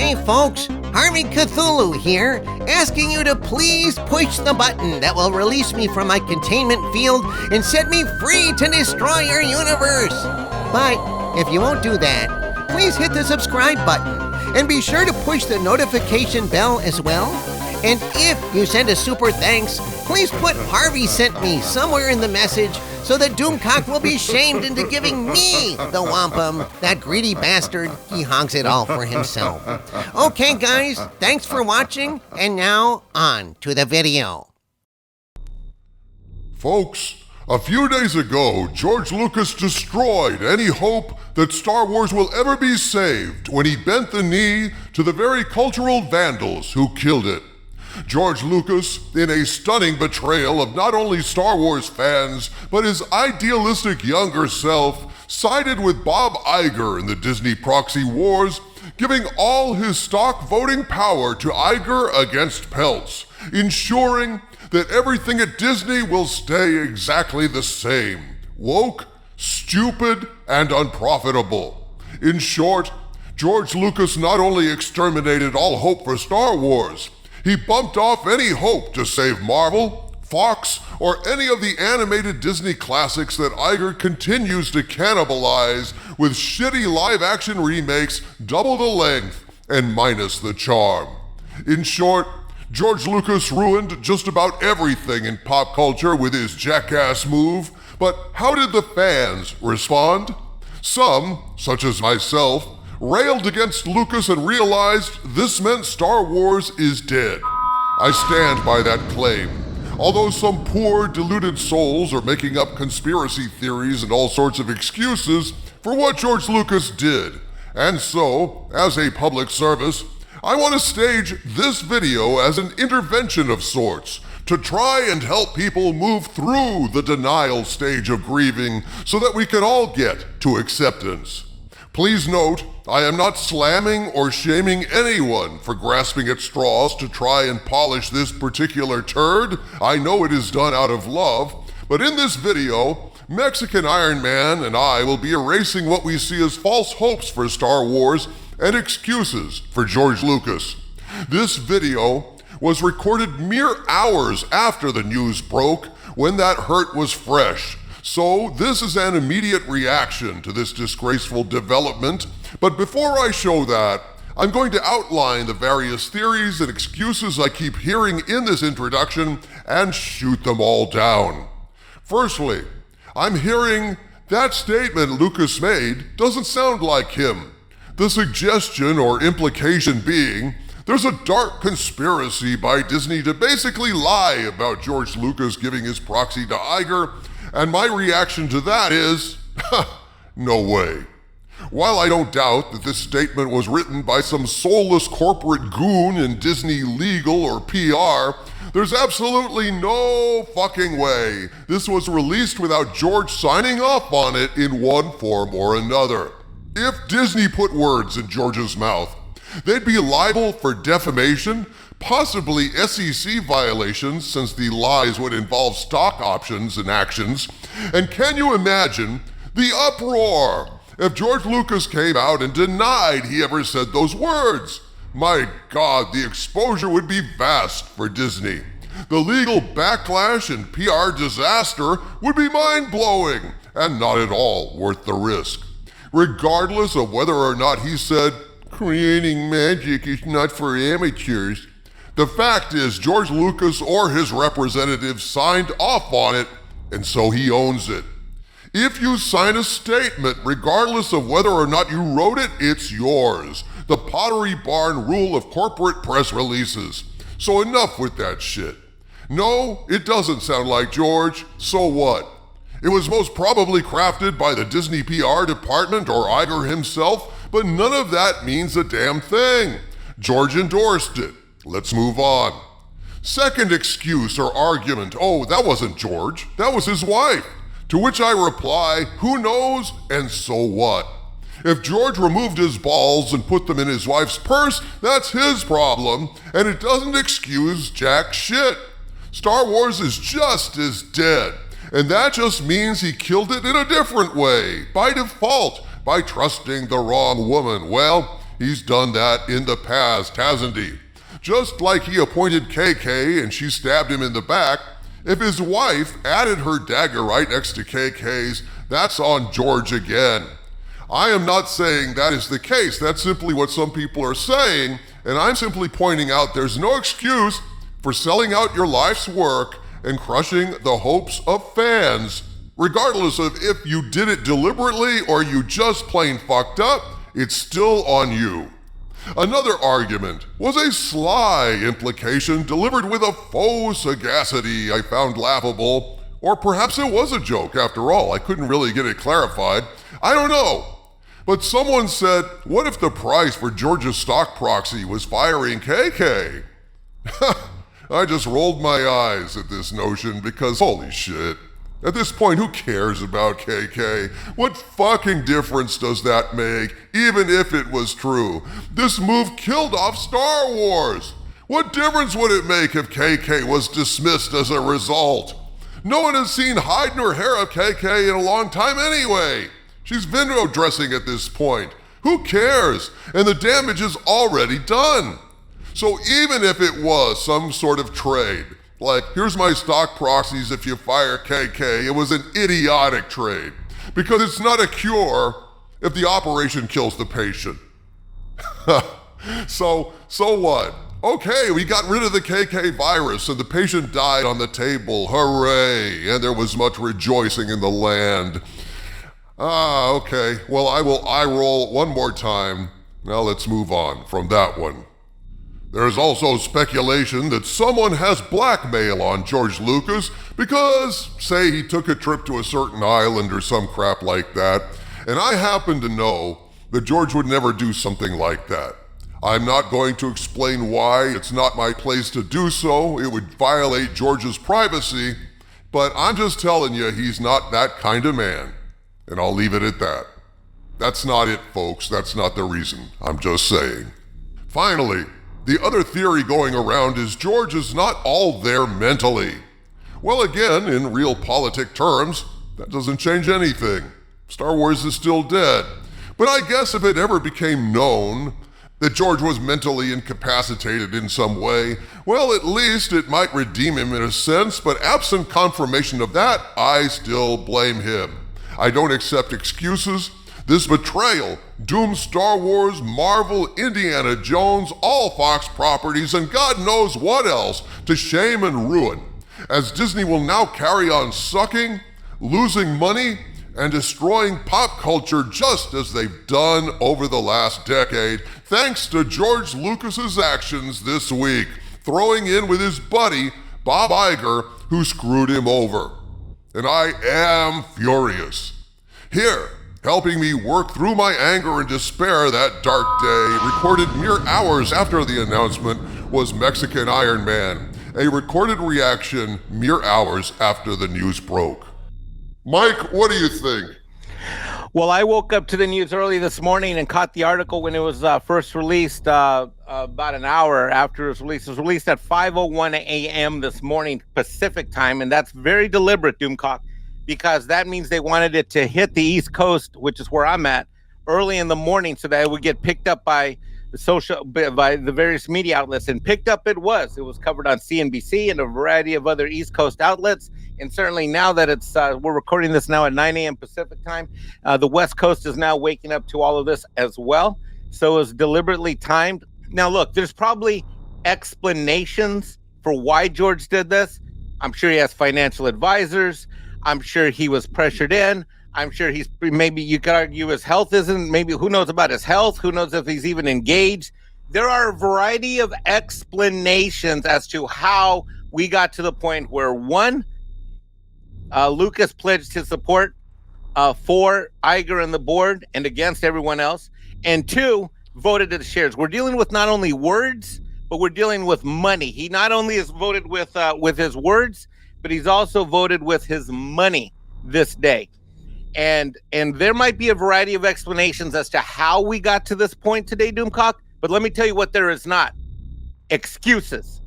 Hey folks, Harvey Cthulhu here, asking you to please push the button that will release me from my containment field and set me free to destroy your universe. But if you won't do that, please hit the subscribe button and be sure to push the notification bell as well. And if you send a super thanks, please put Harvey sent me somewhere in the message so that Doomcock will be shamed into giving me the wampum. That greedy bastard, he hogs it all for himself. Okay guys, thanks for watching, and now on to the video. Folks, a few days ago, George Lucas destroyed any hope that Star Wars will ever be saved when he bent the knee to the very cultural vandals who killed it. George Lucas, in a stunning betrayal of not only Star Wars fans, but his idealistic younger self, sided with Bob Iger in the Disney proxy wars, giving all his stock voting power to Iger against Peltz, ensuring that everything at Disney will stay exactly the same: woke, stupid, and unprofitable. In short, George Lucas not only exterminated all hope for Star Wars, he bumped off any hope to save Marvel, Fox, or any of the animated Disney classics that Iger continues to cannibalize with shitty live-action remakes double the length and minus the charm. In short, George Lucas ruined just about everything in pop culture with his jackass move, but how did the fans respond? Some, such as myself, railed against Lucas and realized this meant Star Wars is dead. I stand by that claim. Although some poor, deluded souls are making up conspiracy theories and all sorts of excuses for what George Lucas did. And so, as a public service, I want to stage this video as an intervention of sorts to try and help people move through the denial stage of grieving so that we can all get to acceptance. Please note, I am not slamming or shaming anyone for grasping at straws to try and polish this particular turd. I know it is done out of love, but in this video, Mexican Ironman and I will be erasing what we see as false hopes for Star Wars and excuses for George Lucas. This video was recorded mere hours after the news broke, when that hurt was fresh. So this is an immediate reaction to this disgraceful development, but before I show that, I'm going to outline the various theories and excuses I keep hearing in this introduction and shoot them all down. Firstly, I'm hearing that statement Lucas made doesn't sound like him. The suggestion or implication being, there's a dark conspiracy by Disney to basically lie about George Lucas giving his proxy to Iger, and my reaction to that is, no way. While I don't doubt that this statement was written by some soulless corporate goon in Disney legal or PR, there's absolutely no fucking way this was released without George signing off on it in one form or another. If Disney put words in George's mouth, they'd be liable for defamation, possibly SEC violations since the lies would involve stock options and actions. And can you imagine the uproar if George Lucas came out and denied he ever said those words? My God, the exposure would be vast for Disney. The legal backlash and PR disaster would be mind-blowing and not at all worth the risk. Regardless of whether or not he said, "Creating magic is not for amateurs," the fact is George Lucas or his representatives signed off on it, and so he owns it. If you sign a statement, regardless of whether or not you wrote it, it's yours. The Pottery Barn rule of corporate press releases. So enough with that shit. No, it doesn't sound like George, so what? It was most probably crafted by the Disney PR department or Iger himself, but none of that means a damn thing. George endorsed it. Let's move on. Second excuse or argument, oh, that wasn't George, that was his wife. To which I reply, who knows, and so what? If George removed his balls and put them in his wife's purse, that's his problem, and it doesn't excuse jack shit. Star Wars is just as dead, and that just means he killed it in a different way, by default, by trusting the wrong woman. Well, He's done that in the past, hasn't he? Just like he appointed KK and she stabbed him in the back, if his wife added her dagger right next to KK's, that's on George again. I am not saying that is the case. That's simply what some people are saying, and I'm simply pointing out there's no excuse for selling out your life's work and crushing the hopes of fans. Regardless of if you did it deliberately or you just plain fucked up, it's still on you. Another argument was a sly implication delivered with a faux sagacity I found laughable. Or perhaps it was a joke after all. I couldn't really get it clarified. I don't know. But someone said, what if the price for George's stock proxy was firing KK? I just rolled my eyes at this notion because holy shit. At this point, who cares about KK? What fucking difference does that make, even if it was true? This move killed off Star Wars. What difference would it make if KK was dismissed as a result? No one has seen hide nor hair of KK in a long time anyway. She's window dressing at this point. Who cares? And the damage is already done. So even if it was some sort of trade, like, here's my stock proxies if you fire KK, it was an idiotic trade. Because it's not a cure if the operation kills the patient. So what? Okay, we got rid of the KK virus and the patient died on the table. Hooray! And there was much rejoicing in the land. Okay. Well, I will eye roll one more time. Now let's move on from that one. There's also speculation that someone has blackmail on George Lucas because, say, he took a trip to a certain island or some crap like that, and I happen to know that George would never do something like that. I'm not going to explain why. It's not my place to do so. It would violate George's privacy, but I'm just telling you he's not that kind of man, and I'll leave it at that. That's not it, folks. That's not the reason. I'm just saying. Finally, the other theory going around is George is not all there mentally. Well, again, in realpolitik terms, that doesn't change anything. Star Wars is still dead. But I guess if it ever became known that George was mentally incapacitated in some way, well, at least it might redeem him in a sense, but absent confirmation of that, I still blame him. I don't accept excuses. This betrayal dooms Star Wars, Marvel, Indiana Jones, all Fox properties, and God knows what else to shame and ruin, as Disney will now carry on sucking, losing money, and destroying pop culture just as they've done over the last decade, thanks to George Lucas's actions this week, throwing in with his buddy, Bob Iger, who screwed him over. And I am furious. Here, helping me work through my anger and despair that dark day, recorded mere hours after the announcement, was Mexican Iron Man, a recorded reaction mere hours after the news broke. Mike, what do you think? Well, I woke up to the news early this morning and caught the article when it was first released about an hour after it was released. It was released at 5:01 a.m. this morning Pacific time, and that's very deliberate, Doomcock, because that means they wanted it to hit the East Coast, which is where I'm at, early in the morning so that it would get picked up by the various media outlets. And picked up it was. It was covered on CNBC and a variety of other East Coast outlets. And certainly now that it's we're recording this now at 9 a.m. Pacific time, the West Coast is now waking up to all of this as well. So it was deliberately timed. Now, look, there's probably explanations for why George did this. I'm sure he has financial advisors. I'm sure he was pressured in. I'm sure maybe you could argue his health isn't, maybe who knows about his health? Who knows if he's even engaged? There are a variety of explanations as to how we got to the point where one, Lucas pledged his support for Iger and the board and against everyone else. And two, voted the shares. We're dealing with not only words, but we're dealing with money. He not only has voted with his words, but he's also voted with his money this day. And there might be a variety of explanations as to how we got to this point today, Doomcock, but let me tell you what there is not. Excuses.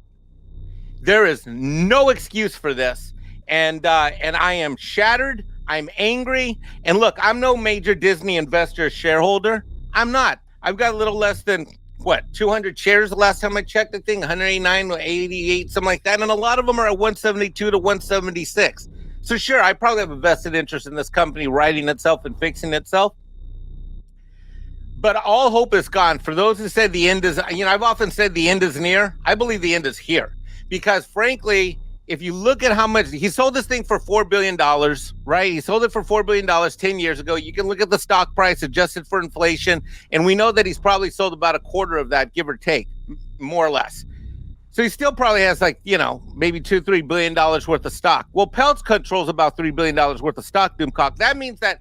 There is no excuse for this. And I am shattered. I'm angry. And look, I'm no major Disney investor shareholder. I'm not. I've got a little less than 200 shares the last time I checked. I think 189 or 88, something like that. And a lot of them are at 172 to 176. So sure, I probably have a vested interest in this company righting itself and fixing itself. But all hope is gone. For those who said the end is, I've often said the end is near. I believe the end is here. Because frankly, if you look at how much he sold this thing for $4 billion, right? He sold it for $4 billion 10 years ago. You can look at the stock price adjusted for inflation. And we know that he's probably sold about a quarter of that, give or take, more or less. So he still probably has maybe $2-3 billion worth of stock. Well, Peltz controls about $3 billion worth of stock, Doomcock. That means that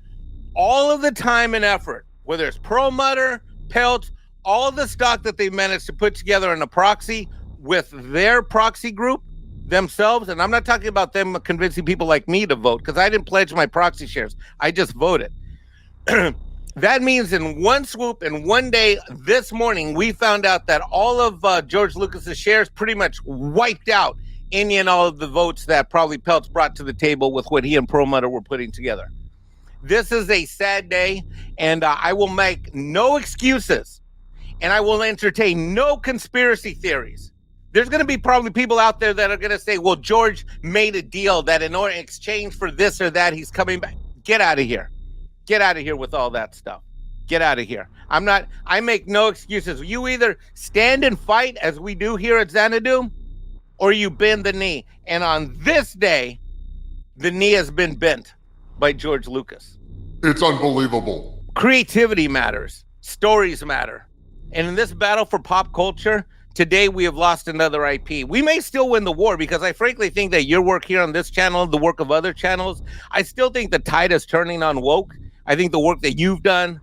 all of the time and effort, whether it's Perlmutter, Peltz, all of the stock that they've managed to put together in a proxy with their proxy group themselves, and I'm not talking about them convincing people like me to vote, because I didn't pledge my proxy shares. I just voted. That means in one swoop, in one day, this morning, we found out that all of George Lucas's shares pretty much wiped out any and all of the votes that probably Peltz brought to the table with what he and Perlmutter were putting together. This is a sad day, and I will make no excuses, and I will entertain no conspiracy theories. There's going to be probably people out there that are going to say, well, George made a deal that in exchange for this or that, he's coming back. Get out of here. Get out of here with all that stuff. Get out of here. I make no excuses. You either stand and fight as we do here at Xanadu, or you bend the knee. And on this day, the knee has been bent by George Lucas. It's unbelievable. Creativity matters. Stories matter. And in this battle for pop culture, today we have lost another IP. We may still win the war, because I frankly think that your work here on this channel, the work of other channels, I still think the tide is turning on woke. I think the work that you've done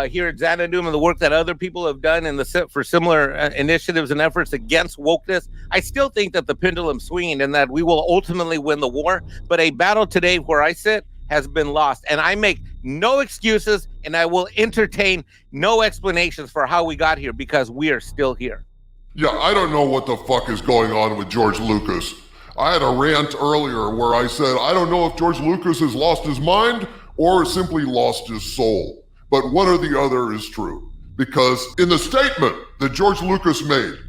here at Xanadu and the work that other people have done for similar initiatives and efforts against wokeness, I still think that the pendulum's swinging and that we will ultimately win the war. But a battle today where I sit has been lost. And I make no excuses, and I will entertain no explanations for how we got here, because we are still here. Yeah, I don't know what the fuck is going on with George Lucas. I had a rant earlier where I said, I don't know if George Lucas has lost his mind or simply lost his soul. But one or the other is true. Because in the statement that George Lucas made,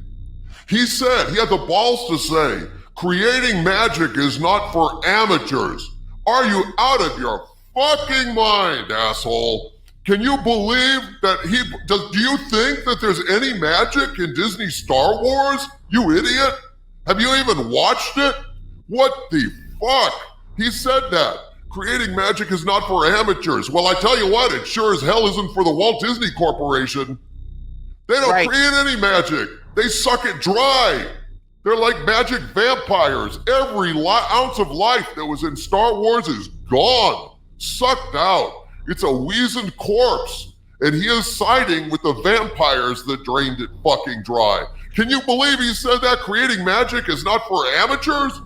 he said, he had the balls to say, creating magic is not for amateurs. Are you out of your fucking mind, asshole? Can you believe that do you think that there's any magic in Disney Star Wars? You idiot. Have you even watched it? What the fuck? He said that. Creating magic is not for amateurs. Well, I tell you what, it sure as hell isn't for the Walt Disney Corporation. They don't create any magic. They suck it dry. They're like magic vampires. Every ounce of life that was in Star Wars is gone, sucked out. It's a weazened corpse, and he is siding with the vampires that drained it fucking dry. Can you believe he said that creating magic is not for amateurs?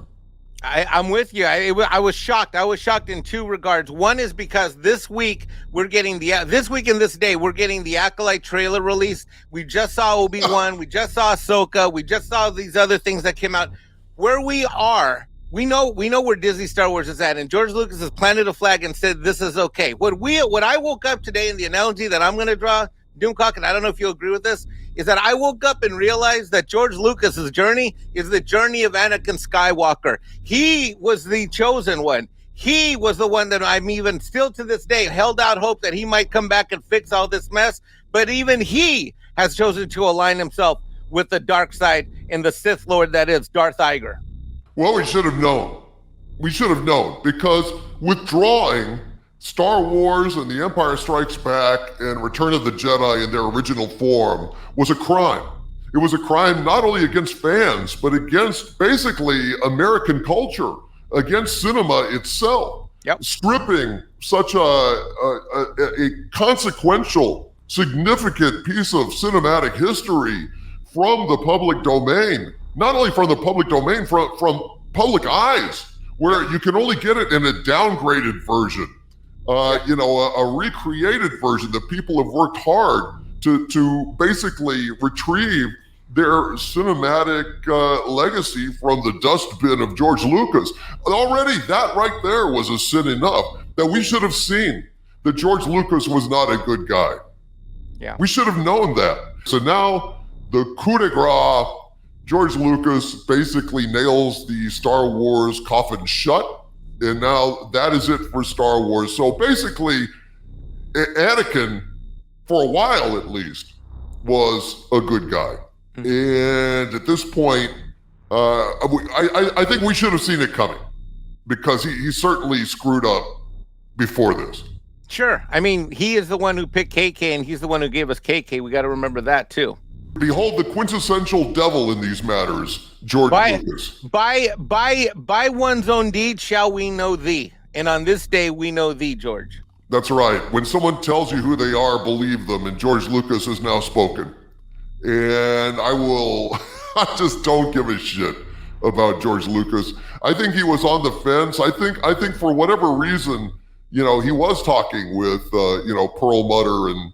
I'm with you. I was shocked. I was shocked in two regards. One is because this week we're getting this week and this day we're getting the Acolyte trailer release. We just saw Obi-Wan. We just saw Ahsoka. We just saw these other things that came out. Where we are, we know where Disney Star Wars is at, and George Lucas has planted a flag and said this is okay. What I woke up today, in the analogy that I'm going to draw, Doomcock, and I don't know if you'll agree with this, is that I woke up and realized that George Lucas's journey is the journey of Anakin Skywalker. He was the chosen one. He was the one that I'm even still to this day held out hope that he might come back and fix all this mess. But even he has chosen to align himself with the dark side and the Sith Lord that is Darth Iger. Well, we should have known. We should have known, because withdrawing Star Wars and The Empire Strikes Back and Return of the Jedi in their original form was a crime. It was a crime not only against fans, but against basically American culture, against cinema itself. Yep. Stripping such a consequential, significant piece of cinematic history from the public domain, not only from the public domain, from public eyes, where you can only get it in a downgraded version. A recreated version that people have worked hard to basically retrieve their cinematic legacy from the dustbin of George Lucas. Already that right there was a sin enough that we should have seen that George Lucas was not a good guy. Yeah. We should have known that. So now the coup de grace, George Lucas basically nails the Star Wars coffin shut. And now that is it for Star Wars. So basically, Anakin, for a while at least, was a good guy. And at this point, I think we should have seen it coming, because he certainly screwed up before this. Sure. I mean, he is the one who picked KK, and he's the one who gave us KK. We got to remember that too. Behold the quintessential devil in these matters, George Lucas. By one's own deed shall we know thee. And on this day, we know thee, George. That's right. When someone tells you who they are, believe them. And George Lucas has now spoken. And I just don't give a shit about George Lucas. I think he was on the fence. I think for whatever reason, he was talking with, Perlmutter and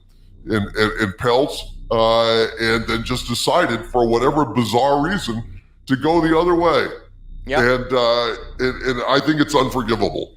Peltz, and then just decided for whatever bizarre reason to go the other way. Yeah. And I think it's unforgivable.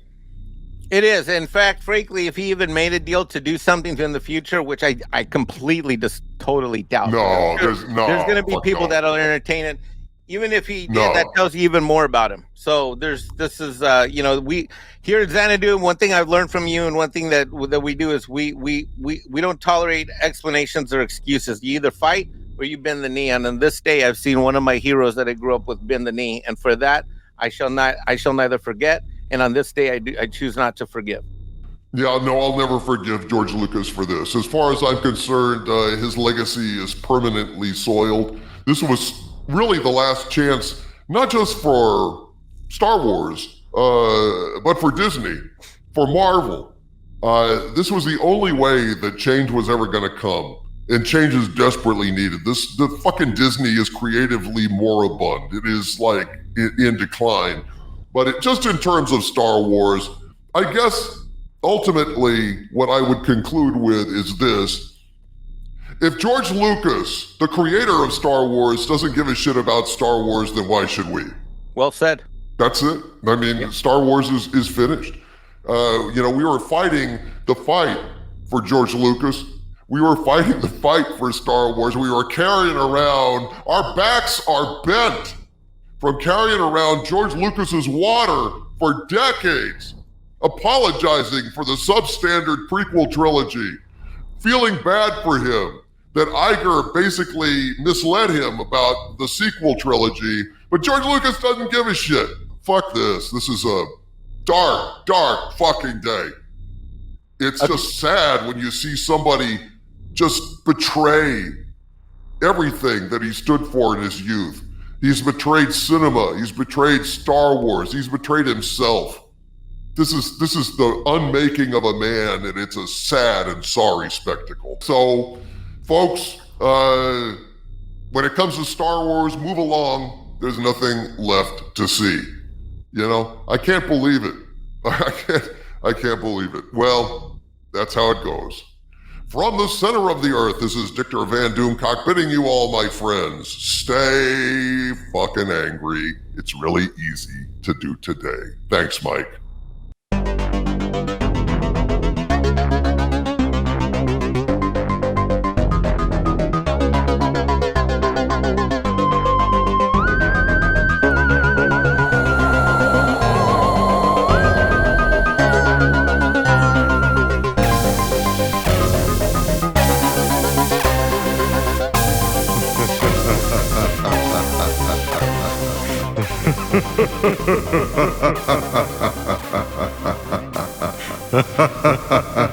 It is. In fact, frankly, if he even made a deal to do something in the future, which I completely just totally doubt. There's going to be people that'll entertain it. Even if he did, that tells you even more about him. So we here at Xanadu, one thing I've learned from you, and one thing that we do is we don't tolerate explanations or excuses. You either fight or you bend the knee. And on this day, I've seen one of my heroes that I grew up with bend the knee, and for that, I shall neither forget. And on this day, I choose not to forgive. Yeah, no, I'll never forgive George Lucas for this. As far as I'm concerned, his legacy is permanently soiled. This was really the last chance, not just for Star Wars, but for Disney, for Marvel. This was the only way that change was ever going to come, and change is desperately needed. The fucking Disney is creatively moribund. It is like in decline. But just in terms of Star Wars, I guess ultimately what I would conclude with is this. If George Lucas, the creator of Star Wars, doesn't give a shit about Star Wars, then why should we? Well said. That's it. I mean, yeah. Star Wars is finished. We were fighting the fight for George Lucas. We were fighting the fight for Star Wars. We were carrying around, our backs are bent from carrying around George Lucas's water for decades, apologizing for the substandard prequel trilogy, feeling bad for him that Iger basically misled him about the sequel trilogy, but George Lucas doesn't give a shit. Fuck this. This is a dark, dark fucking day. It's just sad when you see somebody just betray everything that he stood for in his youth. He's betrayed cinema. He's betrayed Star Wars. He's betrayed himself. This is the unmaking of a man, and it's a sad and sorry spectacle. So, folks, when it comes to Star Wars, move along. There's nothing left to see. I can't believe it. I can't believe it. Well, that's how it goes. From the center of the earth, this is Dictor Van Doomcock bidding you all, my friends, stay fucking angry. It's really easy to do today. Thanks, Mike. Ha ha ha ha ha ha ha ha ha ha ha.